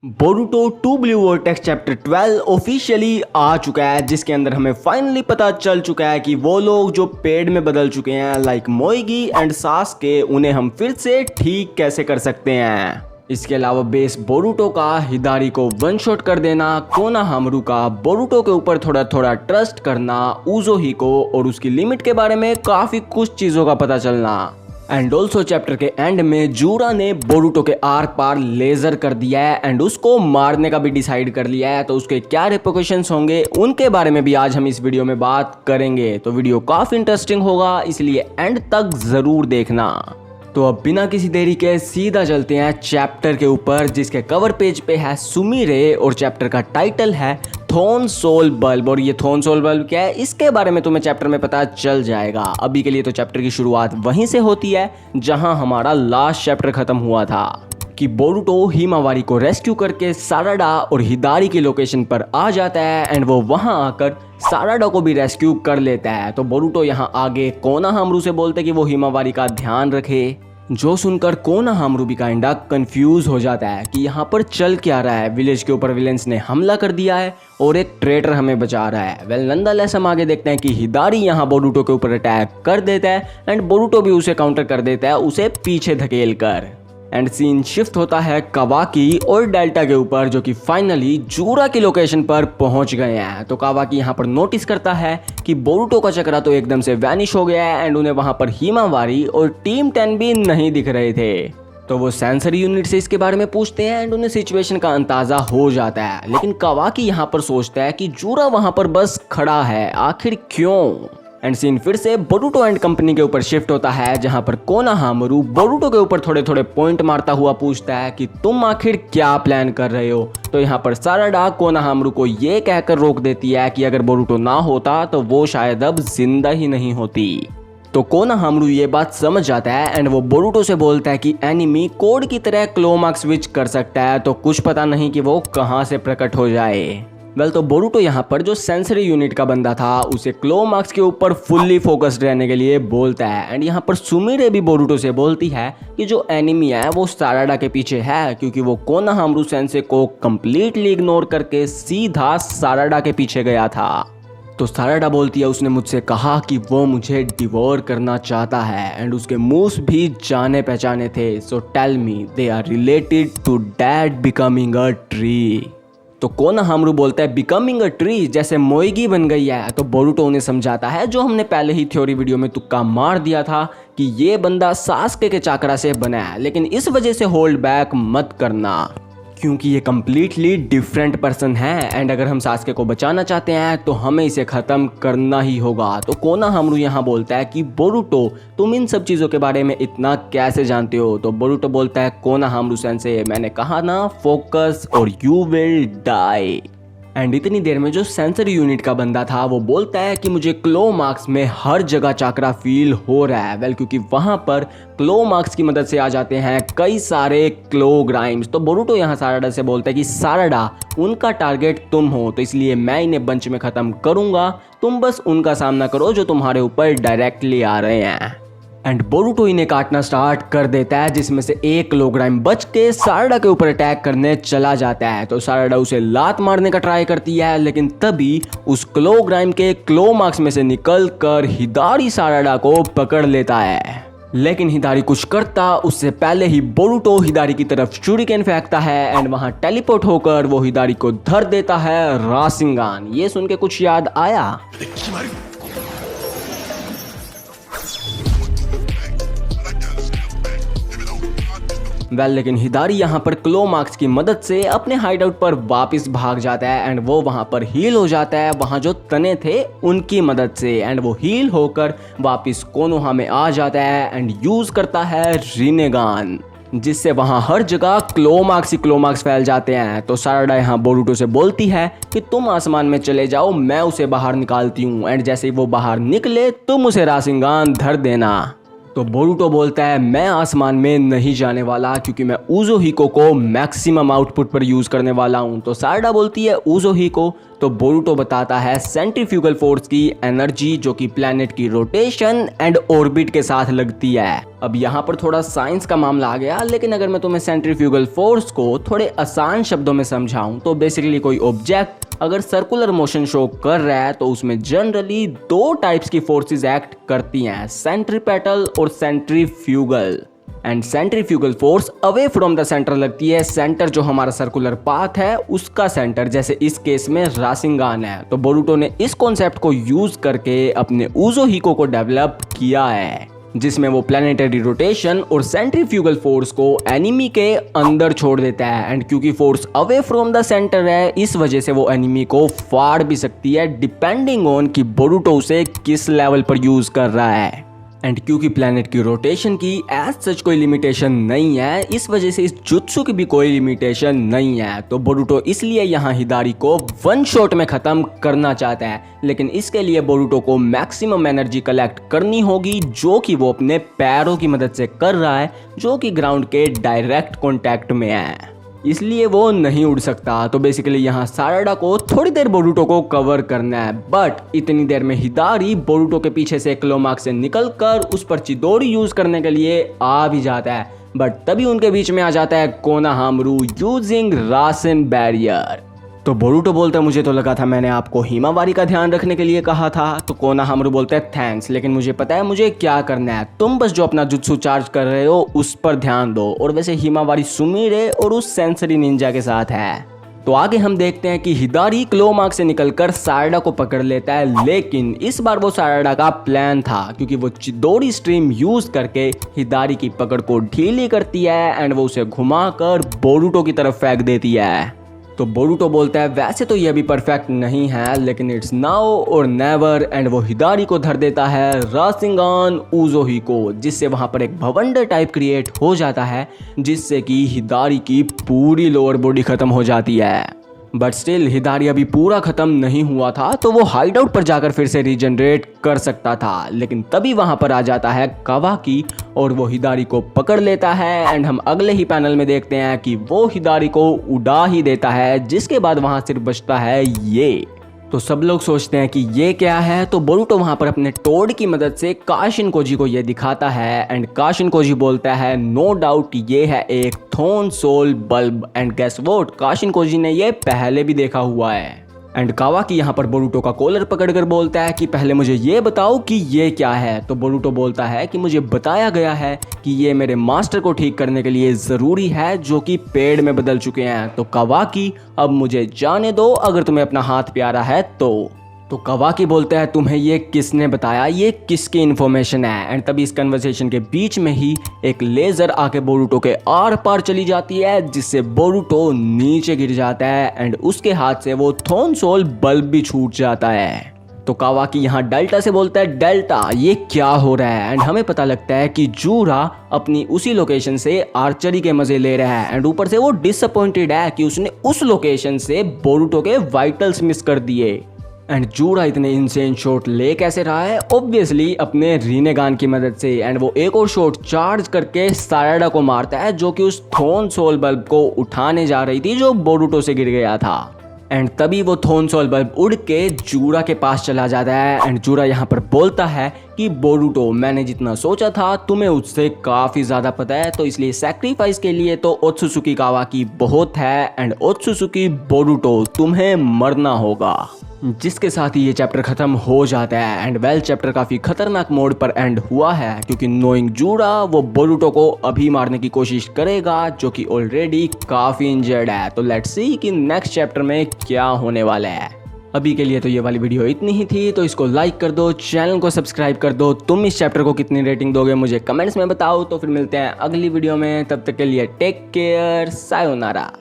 Boruto two blue vortex chapter 12 officially आ चुका है, जिसके अंदर हमें फाइनली पता चल चुका है कि वो लोग जो पेड़ में बदल चुके हैं लाइक मोइगी एंड सास्के, उन्हें हम फिर से ठीक कैसे कर सकते हैं। इसके अलावा बेस बोरुटो का हिदारी को वन शॉट कर देना, कोनोहामारू का बोरुटो के ऊपर थोड़ा थोड़ा ट्रस्ट करना, उज़ोही को और उसकी लिमिट के बारे में काफ़ी कुछ चीज़ों का पता चलना। एंड ऑल्सो चैप्टर के एंड में जूरा ने बोरुटो के आर पार लेजर कर दिया है एंड उसको मारने का भी डिसाइड कर लिया है, तो उसके क्या रिपोर्केशंस होंगे उनके बारे में भी आज हम इस वीडियो में बात करेंगे। तो वीडियो काफ़ी इंटरेस्टिंग होगा, इसलिए एंड तक ज़रूर देखना। तो अब बिना किसी देरी के सीधा चलते हैं चैप्टर के ऊपर, जिसके कवर पेज पे है सुमिरे और चैप्टर का टाइटल है थोन सोल बल्ब। और ये थोन सोल बल्ब क्या है, इसके बारे में तुम्हें चैप्टर में पता चल जाएगा। अभी के लिए तो चैप्टर की शुरुआत वहीं से होती है जहां हमारा लास्ट चैप्टर खत्म हुआ था कि बोरुटो हिमावारी को रेस्क्यू करके साराडा और हिदारी की लोकेशन पर आ जाता है एंड वो वहां आकर साराडा को भी रेस्क्यू कर लेता है। तो बोरुटो यहाँ आगे कोनोहामारू से बोलते कि वो हिमावारी का ध्यान रखे, जो सुनकर कोनोहामारू भी काइंडा कंफ्यूज हो जाता है कि यहाँ पर चल क्या रहा है। विलेज के ऊपर विलेंस ने हमला कर दिया है और एक ट्रेडर हमें बचा रहा है। वेल नंदलेस हम आगे देखते हैं कि हिदारी यहाँ बोरुटो के ऊपर अटैक कर देता है एंड बोरुटो भी उसे काउंटर कर देता है, उसे पीछे धकेल कर। एंड सीन शिफ्ट होता है कावाकी और डेल्टा के ऊपर, जो कि फाइनली जूरा की लोकेशन पर पहुंच गए हैं। तो कावाकी यहाँ पर नोटिस करता है कि बोरुटो का चक्रा तो एकदम से वैनिश हो गया है एंड उन्हें वहां पर हिमावारी और टीम 10 भी नहीं दिख रहे थे। तो वो सेंसरी यूनिट से इसके बारे में पूछते हैं एंड उन्हें सिचुएशन का अंदाजा हो जाता है। लेकिन कावाकी यहाँ पर सोचता है कि जूरा वहां पर बस खड़ा है, आखिर क्यों। एंड सीन फिर से बोरुटो एंड कंपनी के ऊपर शिफ्ट होता है, जहां पर कोनोहामारू बोरुटो के ऊपर थोड़े थोड़े पॉइंट मारता हुआ पूछता है कि तुम आखिर क्या प्लान कर रहे हो। तो यहाँ पर साराडा कोनोहामारू को ये कहकर रोक देती है कि अगर बोरुटो ना होता तो वो शायद अब जिंदा ही नहीं होती। तो कोनोहामारू ये बात समझ जाता है एंड वो बोरुटो से बोलता है कि एनिमी कोड की तरह क्लोमार्क स्विच कर सकता है, तो कुछ पता नहीं कि वो कहाँ से प्रकट हो जाए। वेल तो बोरुटो यहाँ पर जो सेंसरी यूनिट का बंदा था उसे क्लोमार्क्स के ऊपर फुल्ली फोकस्ड रहने के लिए बोलता है। एंड यहाँ पर सुमिरे भी बोरुटो से बोलती है कि जो एनिमी है वो साराडा के पीछे है, क्योंकि वो कोनोहामारू सेंसे को कम्प्लीटली इग्नोर करके सीधा साराडा के पीछे गया था। तो साराडा बोलती है उसने मुझसे कहा कि वो मुझे डिवोर करना चाहता है एंड उसके मूव्स भी जाने पहचाने थे। So tell me they are related to dad becoming a tree. तो कोनोहामारू बोलता है बिकमिंग अ ट्री, जैसे मोइगी बन गई है। तो बोरुटो उन्हें समझाता है, जो हमने पहले ही थ्योरी वीडियो में तुक्का मार दिया था कि ये बंदा सास्के के चाकरा से बना है, लेकिन इस वजह से होल्ड बैक मत करना, क्योंकि ये कम्प्लीटली डिफरेंट पर्सन है एंड अगर हम सास्के को बचाना चाहते हैं तो हमें इसे ख़त्म करना ही होगा। तो कोनोहामारू यहाँ बोलता है कि बोरुटो तुम इन सब चीज़ों के बारे में इतना कैसे जानते हो। तो बोरुटो बोलता है कोनोहामारू सेंसे, मैंने कहा ना फोकस और यू विल डाई। एंड इतनी देर में जो सेंसरी यूनिट का बंदा था वो बोलता है कि मुझे क्लोमार्क्स में हर जगह चाकरा फील हो रहा है। वेल क्योंकि वहां पर क्लोमार्क्स की मदद से आ जाते हैं कई सारे क्लोग्राइम्स। तो बोरुटो यहाँ साराडा से बोलता है कि साराडा उनका टारगेट तुम हो, तो इसलिए मैं इन्हें बंच में ख़त्म करूंगा, तुम बस उनका सामना करो जो तुम्हारे ऊपर डायरेक्टली आ रहे हैं। एंड बोरुटो इन्हें काटना स्टार्ट कर देता है, जिसमें से एक क्लोग्राइम बच के साराडा के ऊपर अटैक करने चला जाता है। तो साराडा उसे लात मारने का ट्राई करती है, लेकिन तभी उस क्लोग्राइम के क्लोमार्क्स में से निकल कर हिदारी साराडा को पकड़ लेता है। लेकिन हिदारी कुछ करता उससे पहले ही बोरुटो हिदारी की तरफ शूरिकेन फेंकता है एंड वहां टेलीपोर्ट होकर वो हिदारी को धर देता है रासिंगान। ये सुन के कुछ याद आया? लेकिन हिदारी यहाँ पर क्लोमार्क्स की मदद से अपने हाइडआउट पर वापस भाग जाता है एंड वो वहाँ पर हील हो जाता है, वहाँ जो तने थे उनकी मदद से। एंड वो हील होकर वापस कोनोहा में आ जाता है एंड यूज करता है रिनेगान, जिससे वहाँ हर जगह क्लोमार्क्स ही क्लोमार्क्स फैल जाते हैं। तो साराडा यहाँ बोरुटो से बोलती है कि तुम आसमान में चले जाओ, मैं उसे बाहर निकालती हूँ। एंड जैसे ही वो बाहर निकले तुम उसे रासिंगान धर देना। तो बोरुटो बोलता है मैं आसमान में नहीं जाने वाला, क्योंकि मैं उज़ोही को मैक्सिमम आउटपुट पर यूज़ करने वाला हूँ। तो साराडा बोलती है उज़ोही को तो बोरुटो बताता है सेंट्रीफ्यूगल फोर्स की एनर्जी जो कि प्लैनेट की रोटेशन एंड ऑर्बिट के साथ लगती है। अब यहाँ पर थोड़ा साइंस का मामला आ गया, लेकिन अगर मैं तुम्हें सेंट्रीफ्यूगल फोर्स को थोड़े आसान शब्दों में समझाऊं तो बेसिकली कोई ऑब्जेक्ट अगर सर्कुलर मोशन शो कर रहा है तो उसमें जनरली दो टाइप्स की फोर्सेस एक्ट करती हैं, सेंट्रीपेटल और centrifugal. And centrifugal force away from the centre लगती है, सेंटर जो हमारा सर्कुलर पाथ है उसका सेंटर, जैसे इस केस में रासिंगान है। तो बोरुटो ने इस कॉन्सेप्ट को यूज करके अपने उज़ोहिको को डेवलप किया है, जिसमें वो प्लैनेटरी रोटेशन और सेंट्रीफ्यूगल फोर्स को एनिमी के अंदर छोड़ देता है। एंड क्योंकि force away from the centre है, इस वजह से वो एनिमी को फाड़ भी सकती है डिपेंडिंग ऑन कि बोरुटो उसे किस लेवल पर यूज कर रहा है। एंड क्योंकि प्लैनेट की रोटेशन की एज सच कोई लिमिटेशन नहीं है, इस वजह से इस जुत्सु की भी कोई लिमिटेशन नहीं है। तो बोरुटो इसलिए यहाँ हिदारी को वन शॉट में खत्म करना चाहता है, लेकिन इसके लिए बोरुटो को मैक्सिमम एनर्जी कलेक्ट करनी होगी, जो कि वो अपने पैरों की मदद से कर रहा है, जो कि ग्राउंड के डायरेक्ट कॉन्टैक्ट में है, इसलिए वो नहीं उड़ सकता। तो बेसिकली यहाँ साराडा को थोड़ी देर बोरुटो को कवर करना है, बट इतनी देर में हिदारी बोरुटो के पीछे से क्लोमार्क से निकलकर उस पर चिदोरी यूज करने के लिए आ भी जाता है। बट तभी उनके बीच में आ जाता है कोनाहामारू यूजिंग रासेन बैरियर। तो बोरुटो बोलता है मुझे तो लगा था मैंने आपको हिमावारी का ध्यान रखने के लिए कहा था। तो कोनाहामारू बोलता है थैंक्स, लेकिन मुझे पता है मुझे क्या करना है, तुम बस जो अपना जुत्सु चार्ज कर रहे हो उस पर ध्यान दो। और वैसे हिमावारी सुमिरे और उस सेंसरी निंजा के साथ है। तो आगे हम देखते हैं कि हिदारी क्लोमार्क से निकलकर साराडा को पकड़ लेता है, लेकिन इस बार वो साराडा का प्लान था, क्योंकि वो चिदोरी स्ट्रीम यूज करके हिदारी की पकड़ को ढीली करती है एंड वो उसे घुमाकर बोरुटो की तरफ फेंक देती है। तो बोरुटो बोलता है वैसे तो ये अभी परफेक्ट नहीं है, लेकिन इट्स नाउ और नेवर। एंड वो हिदारी को धर देता है रासिंगान उज़ोहिको, जिससे वहां पर एक भवंडर टाइप क्रिएट हो जाता है, जिससे कि हिदारी की पूरी लोअर बॉडी खत्म हो जाती है। बट स्टिल हिदारी अभी पूरा खत्म नहीं हुआ था, तो वो हाइड आउट पर जाकर फिर से रीजनरेट कर सकता था। लेकिन तभी वहां पर आ जाता है कावाकी और वो हिदारी को पकड़ लेता है। एंड हम अगले ही पैनल में देखते हैं कि वो हिदारी को उड़ा ही देता है, जिसके बाद वहां सिर्फ बचता है ये। तो सब लोग सोचते हैं कि ये क्या है, तो बोरुटो वहां पर अपने टोड की मदद से काशिनकोजी को ये दिखाता है। एंड काशिनकोजी बोलता है नो डाउट ये है एक thorn soul bulb. And guess what, Kashin Koji ने ये पहले भी देखा हुआ है। एंड कावाकी यहाँ पर बोरुटो का कॉलर पकड़कर बोलता है कि पहले मुझे ये बताओ कि ये क्या है। तो बोरुटो बोलता है कि मुझे बताया गया है कि ये मेरे मास्टर को ठीक करने के लिए ज़रूरी है, जो कि पेड़ में बदल चुके हैं। तो कावाकी अब मुझे जाने दो, अगर तुम्हें अपना हाथ प्यारा है तो कावाकी बोलता है तुम्हें ये किसने बताया, ये किसकी इन्फॉर्मेशन है। एंड तभी इस कन्वर्सेशन के बीच में ही एक लेज़र आके बोरुटो के आर पार चली जाती है, जिससे बोरुटो नीचे गिर जाता है एंड उसके हाथ से वो थोन सोल बल्ब भी छूट जाता है। तो कावाकी यहाँ डेल्टा से बोलता है डेल्टा ये क्या हो रहा है। एंड हमें पता लगता है कि जूरा अपनी उसी लोकेशन से आर्चरी के मजे ले रहा है एंड ऊपर से वो डिसअपॉइंटेड है कि उसने उस लोकेशन से बोरुटो के वाइटल्स मिस कर दिए। एंड जूरा इतने इंसेन शॉट ले कैसे रहा है, ऑब्वियसली अपने रीनेगान की मदद से। एंड वो एक और शॉट चार्ज करके साराडा को मारता है, जो कि उस थोन सोल बल्ब को उठाने जा रही थी जो बोरुटो से गिर गया था। एंड तभी वो थोन सोल बल्ब उड़ के जूरा के पास चला जाता है। एंड जूरा यहाँ पर बोलता है कि बोरुटो मैंने जितना सोचा था तुम्हें उससे काफी ज्यादा पता है, तो इसलिए सैक्रिफाइस के लिए तो ओत्सुसुकी कावाकी बहुत है एंड ओत्सुसुकी बोरुटो तुम्हें मरना होगा। जिसके साथ ही ये चैप्टर खत्म हो जाता है। एंड वेल चैप्टर काफी खतरनाक मोड पर एंड हुआ है, क्योंकि नोइंग जूरा वो बोरुटो को अभी मारने की कोशिश करेगा, जो कि ऑलरेडी काफी इंजर्ड है। तो लेट्स सी कि नेक्स्ट चैप्टर में क्या होने वाला है। अभी के लिए तो ये वाली वीडियो इतनी ही थी, तो इसको लाइक कर दो, चैनल को सब्सक्राइब कर दो। तुम इस चैप्टर को कितनी रेटिंग दोगे मुझे कमेंट्स में बताओ। तो फिर मिलते हैं अगली वीडियो में, तब तक के लिए टेक केयर, सायोनारा।